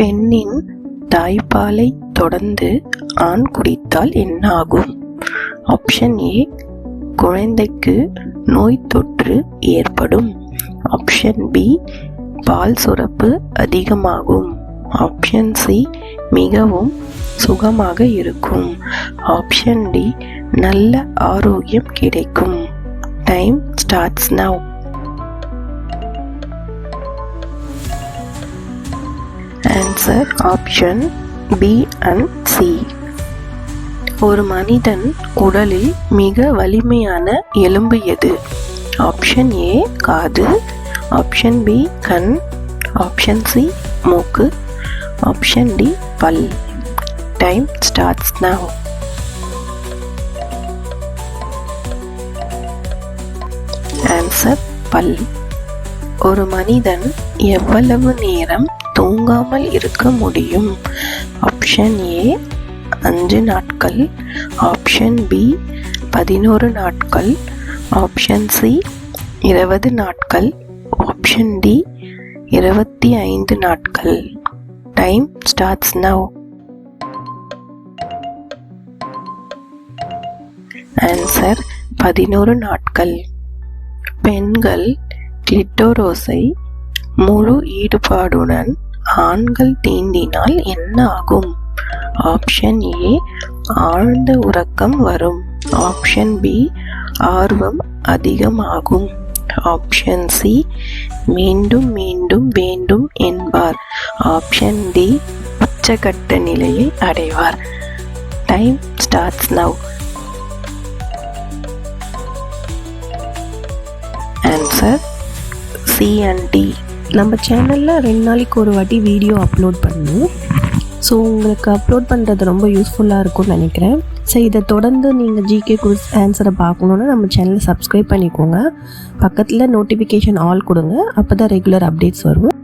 பெண்ணின் தாய்ப்பாலை தொடர்ந்து ஆண் குடித்தால் என்ன ஆகும்? ஆப்ஷன் ஏ, குழந்தைக்கு நோய் தொற்று ஏற்படும். ஆப்ஷன் பி, பால் சுரப்பு அதிகமாகும். ஆப்ஷன் சி, மிகவும் சுகமாக இருக்கும். ஆப்ஷன் டி, நல்ல ஆரோக்கியம் கிடைக்கும். Time starts now. Answer option B and C. ஒரு மனிதன் உடலில் மிக வலிமையான எலும்பு எது? ஆப்ஷன் ஏ, காது. ஆப்ஷன் பி, கண். ஆப்ஷன் சி, மூக்கு. ஆப்ஷன் டி, பல். Time starts now. ஆன்சர் பல். ஒரு மனிதன் எவ்வளவு நேரம் தூங்காமல் இருக்க முடியும்? ஆப்ஷன் ஏ, 5 நாட்கள். ஆப்ஷன் பி, 11 நாட்கள். ஆப்ஷன் சி, 20 நாட்கள். ஆப்ஷன் டி, 25 நாட்கள். Time starts now. ஆன்சர் 11 நாட்கள். பெண்கள் கிளிட்டோரோஸை முழு ஈடுபாடுடன் ஆண்கள் தீண்டினால் என்ன ஆகும்? ஆப்ஷன் ஏ, ஆழ்ந்த உறக்கம் வரும். ஆப்ஷன் பி, ஆர்வம் அதிகமாகும். ஆப்ஷன் சி, மீண்டும் மீண்டும் வேண்டும் என்பார். ஆப்ஷன் டி, உச்சகட்ட நிலையை அடைவார். Time starts now. Answer C and D. நம்ம சேனலில் 2 நாளைக்கு ஒரு வாட்டி வீடியோ அப்லோட் பண்ணுவோம். ஸோ உங்களுக்கு அப்லோட் பண்ணுறது ரொம்ப யூஸ்ஃபுல்லாக இருக்கும்னு நினைக்கிறேன். ஸோ இதை தொடர்ந்து நீங்கள் ஜிகே குவிஸ் ஆன்சரை பார்க்கணுன்னா நம்ம சேனலை சப்ஸ்கிரைப் பண்ணிக்கோங்க. பக்கத்தில் நோட்டிஃபிகேஷன் ஆல் கொடுங்க. அப்போ தான் ரெகுலர் அப்டேட்ஸ் வரும்.